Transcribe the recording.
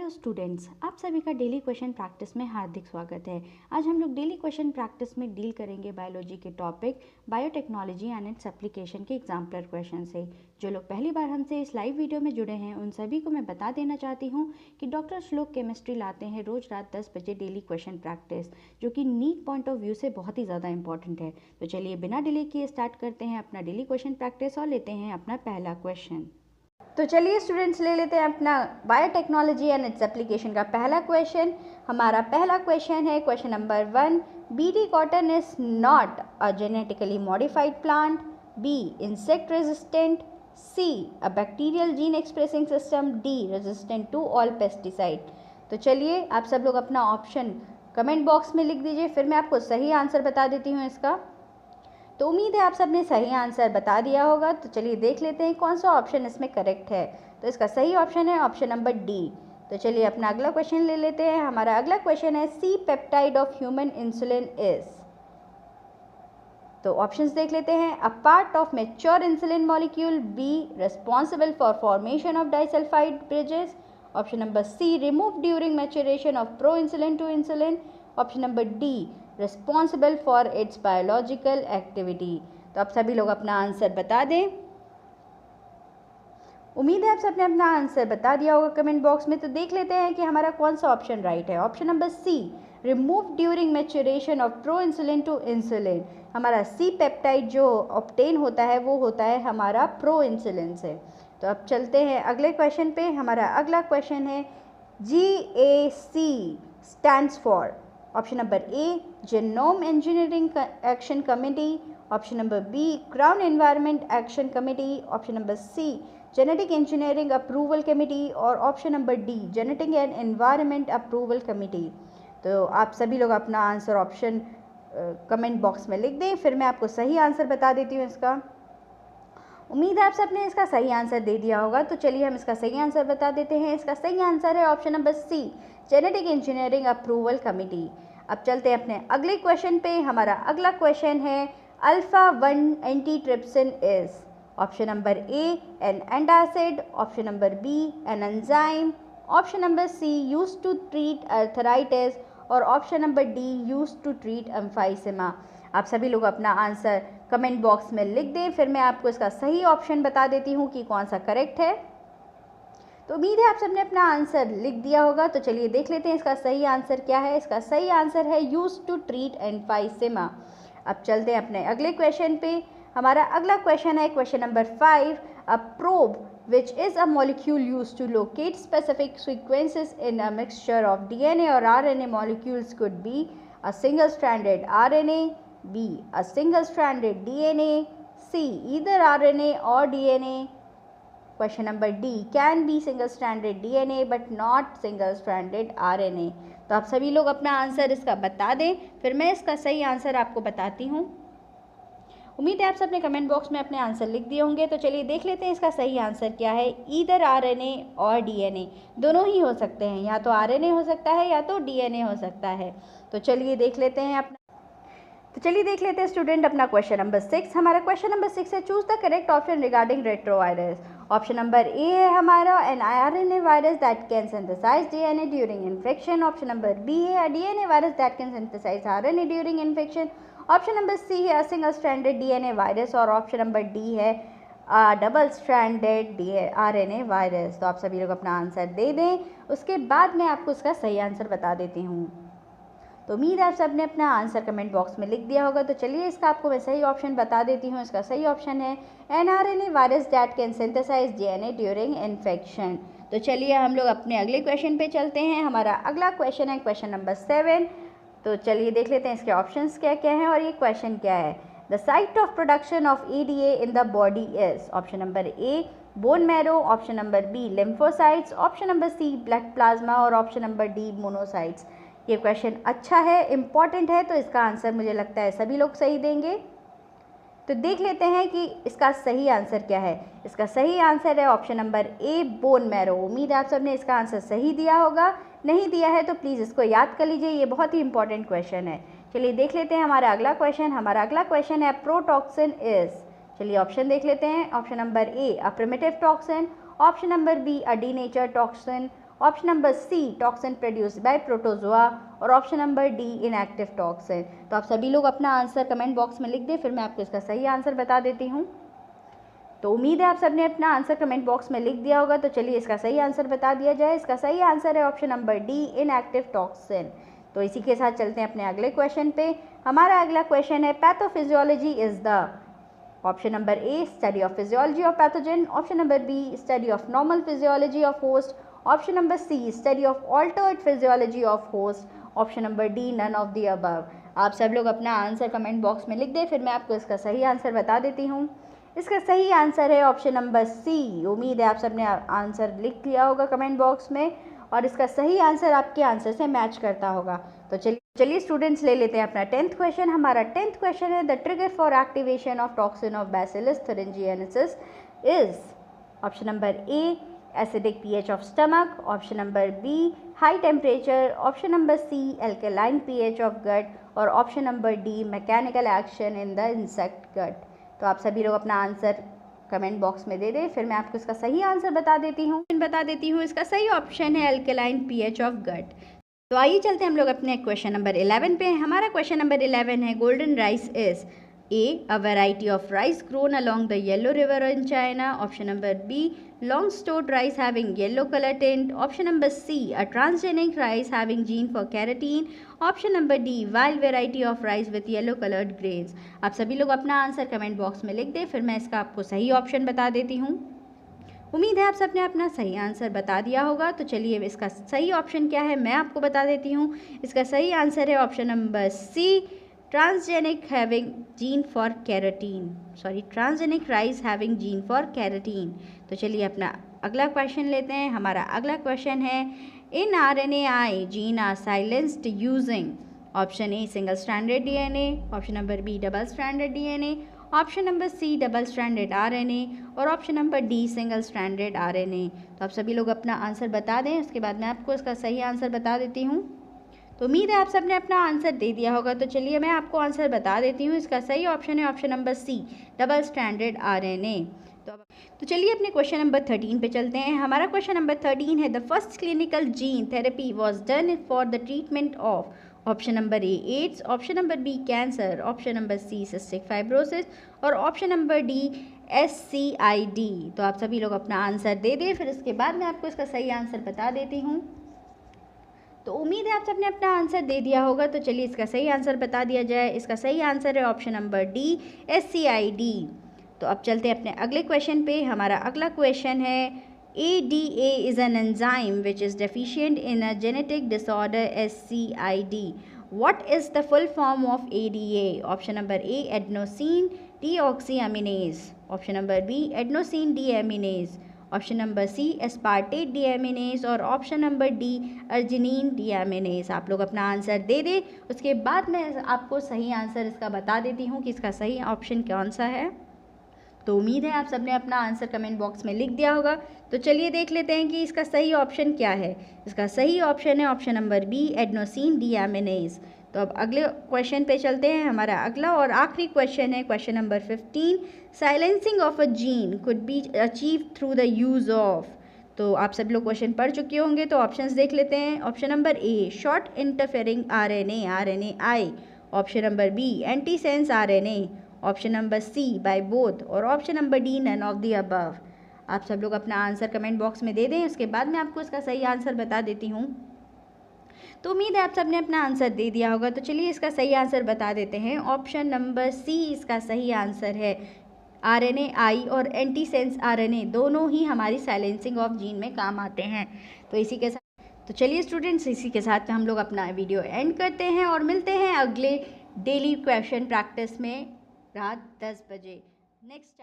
Hello students, आप सभी का डेली क्वेश्चन प्रैक्टिस में हार्दिक स्वागत है। आज हम लोग डेली क्वेश्चन प्रैक्टिस में डील करेंगे बायोलॉजी के topic biotechnology and its application के एग्जाम्पलर क्वेश्चन से। जो लोग पहली बार हमसे इस लाइव वीडियो में जुड़े हैं उन सभी को मैं बता देना चाहती हूँ कि डॉक्टर श्लोक केमिस्ट्री लाते हैं रोज़ रात 10 बजे डेली क्वेश्चन प्रैक्टिस, जो कि नीट पॉइंट ऑफ व्यू से बहुत ही ज़्यादा इंपॉर्टेंट है। तो चलिए बिना डिले किए स्टार्ट करते हैं अपना डेली क्वेश्चन प्रैक्टिस और लेते हैं अपना पहला क्वेश्चन। तो चलिए स्टूडेंट्स ले लेते हैं अपना बायोटेक्नोलॉजी एंड इट्स एप्लीकेशन का पहला क्वेश्चन। हमारा पहला क्वेश्चन है question number 1, Bt cotton is not a genetically modified plant, B insect resistant, C a bacterial gene expressing system, D resistant to all pesticide. तो चलिए आप सब लोग अपना ऑप्शन कमेंट बॉक्स में लिख दीजिए, फिर मैं आपको सही आंसर बता देती हूँ इसका। तो उम्मीद है आप सबने सही आंसर बता दिया होगा। तो चलिए देख लेते हैं कौन सा ऑप्शन इसमें करेक्ट है। तो इसका सही ऑप्शन है ऑप्शन नंबर डी। तो चलिए अपना अगला क्वेश्चन ले लेते हैं। हमारा अगला क्वेश्चन है C peptide of human insulin is. तो ऑप्शंस देख लेते हैं। A part of mature insulin molecule, B responsible for formation of disulphide bridges, option number C remove during maturation of proinsulin to insulin, option number D responsible for its biological activity. तो आप सभी लोग अपना answer बता दें। उम्मीद है आप सबने अपना आंसर बता दिया होगा कमेंट बॉक्स में। तो देख लेते हैं कि हमारा कौन सा ऑप्शन राइट है। Option number C remove during maturation of proinsulin to insulin. हमारा सी पेप्टाइड जो ऑब्टेन होता है वो होता है हमारा प्रो इंसुलिन से। तो अब चलते हैं अगले क्वेश्चन पे। हमारा अगला क्वेश्चन है GAC stands for. Option number A genome engineering action committee, option number B crown environment action committee, option number C genetic engineering approval committee, और option number D genetic and environment approval committee. तो आप सभी लोग अपना answer option comment box में लिख दें, फिर मैं आपको सही आंसर बता देती हूँ इसका। उम्मीद है आप सबने इसका सही आंसर दे दिया होगा। तो चलिए हम इसका सही आंसर बता देते हैं। इसका सही आंसर है option number C genetic engineering approval committee. अब चलते हैं अपने अगले क्वेश्चन पे। हमारा अगला क्वेश्चन है alpha 1 antitrypsin is. Option number A an antacid, option number B an enzyme, option number C used to treat arthritis, और option number D used to treat emphysema. आप सभी लोग अपना आंसर कमेंट बॉक्स में लिख दें, फिर मैं आपको इसका सही ऑप्शन बता देती हूँ कि कौन सा करेक्ट है। तो उम्मीद है आप सबने अपना आंसर लिख दिया होगा। तो चलिए देख लेते हैं इसका सही आंसर क्या है। इसका सही आंसर है यूज्ड टू ट्रीट एम्फाइसेमा। अब चलते हैं अपने अगले क्वेश्चन पे। हमारा अगला क्वेश्चन है question number 5, a probe which is a molecule used to locate specific sequences in a mixture of DNA or RNA molecules could be a single-stranded RNA, B a single-stranded DNA, C either RNA or DNA, question number D can be single-stranded DNA but not single-stranded RNA। तो आप सभी लोग अपना answer इसका बता दें, फिर मैं इसका सही आंसर आपको बताती हूँ। उम्मीद है आप सबने कमेंट बॉक्स में अपने आंसर लिख दिए होंगे। तो चलिए देख लेते हैं इसका सही आंसर क्या है। ईदर आरएनए और डीएनए, दोनों ही हो सकते हैं, या तो आरएनए हो सकता है या तो डीएनए हो सकता है। तो चलिए देख लेते हैं स्टूडेंट अपना क्वेश्चन नंबर 6। हमारा क्वेश्चन नंबर 6 है choose the correct option regarding retrovirus. Option number A है हमारा an RNA virus that can synthesise DNA during infection, option number B है DNA virus that can synthesise RNA during infection, option number C है single stranded DNA virus, और option number D है double stranded RNA virus. तो आप सभी लोग अपना answer दे दें, उसके बाद मैं आपको इसका सही आंसर बता देती हूँ। तो उम्मीद है आप सबने अपना आंसर कमेंट बॉक्स में लिख दिया होगा। तो चलिए इसका आपको मैं सही ऑप्शन बता देती हूँ। इसका सही ऑप्शन है an RNA virus that can synthesise DNA during infection. तो चलिए हम लोग अपने अगले क्वेश्चन पे चलते हैं। हमारा अगला क्वेश्चन है क्वेश्चन नंबर 7। तो चलिए देख लेते हैं इसके ऑप्शंस क्या क्या हैं और ये क्वेश्चन क्या है। The site of production of ADA in the body is. Option number A bone marrow, option number B lymphocytes, option number C blood plasma, और ऑप्शन नंबर डी मोनोसाइट्स। ये क्वेश्चन अच्छा है, इम्पॉर्टेंट है, तो इसका answer मुझे लगता है सभी लोग सही देंगे। तो देख लेते हैं कि इसका सही आंसर क्या है। इसका सही आंसर है option number A bone marrow. उम्मीद है आप सबने इसका आंसर सही दिया होगा। नहीं दिया है तो प्लीज़ इसको याद कर लीजिए, ये बहुत ही इंपॉर्टेंट क्वेश्चन है। चलिए देख लेते हैं हमारा अगला क्वेश्चन। हमारा अगला क्वेश्चन है प्रोटॉक्सिन इज। चलिए ऑप्शन देख लेते हैं। Option number A a primitive toxin, option number B a denature toxin, option number C toxin produced by protozoa और option number D inactive toxin. तो आप सभी लोग अपना आंसर कमेंट बॉक्स में लिख दें, फिर मैं आपको इसका सही आंसर बता देती हूँ। तो उम्मीद है आप सबने अपना आंसर कमेंट बॉक्स में लिख दिया होगा। तो चलिए इसका सही आंसर बता दिया जाए। इसका सही आंसर है option number D inactive toxin. तो इसी के साथ चलते हैं अपने अगले क्वेश्चन पे। हमारा अगला क्वेश्चन है pathophysiology is the option number A study of physiology of pathogen, option number B study of normal physiology of host, option number C study of altered physiology of host, option number D none of the above. आप सब लोग अपना answer comment box में लिख दें, फिर मैं आपको इसका सही आंसर बता देती हूँ। इसका सही आंसर है ऑप्शन नंबर सी। उम्मीद है आप सबने आंसर लिख लिया होगा कमेंट बॉक्स में और इसका सही आंसर आपके आंसर से मैच करता होगा। तो चलिए स्टूडेंट्स ले लेते हैं अपना 10th क्वेश्चन। हमारा 10th क्वेश्चन है the trigger for activation of toxin of Bacillus thuringiensis is option number A acidic pH of stomach, option number B high temperature, option number C alkaline pH of gut और option number D mechanical action in the insect gut. तो आप सभी लोग अपना answer comment box में दे दें, फिर मैं आपको इसका सही आंसर बता देती हूँ। इसका सही ऑप्शन है एल्केलाइन pH ऑफ गट। तो आइए चलते हैं हम लोग अपने क्वेश्चन नंबर 11 पे। हमारा क्वेश्चन नंबर 11 है golden rice is a a variety of rice grown along the yellow river in China, option number B long stored rice having yellow colour tint, option number C a transgenic rice having gene for carotene, option number D wild variety of rice with yellow coloured grains. आप सभी लोग अपना answer comment box में लिख दें, फिर मैं इसका आपको सही ऑप्शन बता देती हूँ। उम्मीद है आप सबने अपना सही आंसर बता दिया होगा। तो चलिए इसका सही ऑप्शन क्या है मैं आपको बता देती हूँ। इसका सही आंसर है option number C transgenic having gene for carotene, transgenic rice having gene for carotene. तो चलिए अपना अगला क्वेश्चन लेते हैं। हमारा अगला क्वेश्चन है in RNAi gene are silenced using option A single stranded DNA, option number B double stranded DNA, option number C double stranded RNA और option number D single stranded RNA। तो आप सभी लोग अपना आंसर बता दें, उसके बाद मैं आपको इसका सही आंसर बता देती हूँ। तो उम्मीद है आप सबने अपना आंसर दे दिया होगा। तो चलिए मैं आपको आंसर बता देती हूँ। इसका सही ऑप्शन है option number C double stranded RNA। तो चलिए अपने क्वेश्चन नंबर 13 पे चलते हैं। हमारा क्वेश्चन नंबर 13 है the first clinical gene therapy was done for the treatment of option number A AIDS, option number B cancer, option number C cystic fibrosis और option number D SCID। तो आप सभी लोग अपना आंसर दे दें, फिर इसके बाद मैं आपको इसका सही आंसर बता देती हूँ। तो उम्मीद है आप सबने अपना आंसर दे दिया होगा। तो चलिए इसका सही आंसर बता दिया जाए। इसका सही आंसर है ऑप्शन नंबर डी SCID। तो अब चलते हैं अपने अगले क्वेश्चन पे। हमारा अगला क्वेश्चन है ADA is an enzyme which is deficient in a genetic disorder SCID. What is the full form of ADA? Option number A adenosine deoxyamidase, option number B adenosine deaminase, option number C aspartate deaminase और option number D arginine deaminase. आप लोग अपना answer दे दें, उसके बाद मैं आपको सही आंसर इसका बता देती हूँ कि इसका सही ऑप्शन कौन सा है। तो उम्मीद है आप सबने अपना आंसर कमेंट बॉक्स में लिख दिया होगा। तो चलिए देख लेते हैं कि इसका सही ऑप्शन क्या है। इसका सही ऑप्शन है option number B adenosine deaminase. तो अब अगले क्वेश्चन पे चलते हैं। हमारा अगला और आखिरी क्वेश्चन है question number 15 silencing of a gene could be achieve through the use of. तो आप सब लोग क्वेश्चन पढ़ चुके होंगे, तो ऑप्शंस देख लेते हैं। Option number A short interfering RNAi, option number B antisense RNA, option number C by both और option number D none of the above. आप सब लोग अपना आंसर कमेंट बॉक्स में दे दें, उसके बाद मैं आपको इसका सही आंसर बता देती हूँ। तो उम्मीद है आप सबने अपना आंसर दे दिया होगा। तो चलिए इसका सही आंसर बता देते हैं। ऑप्शन नंबर सी इसका सही आंसर है। RNAi और एंटीसेंस RNA दोनों ही हमारी साइलेंसिंग ऑफ जीन में काम आते हैं। तो इसी के साथ तो चलिए स्टूडेंट्स, इसी के साथ हम लोग अपना वीडियो एंड करते हैं और मिलते हैं अगले डेली क्वेश्चन प्रैक्टिस में रात 10 बजे नेक्स्ट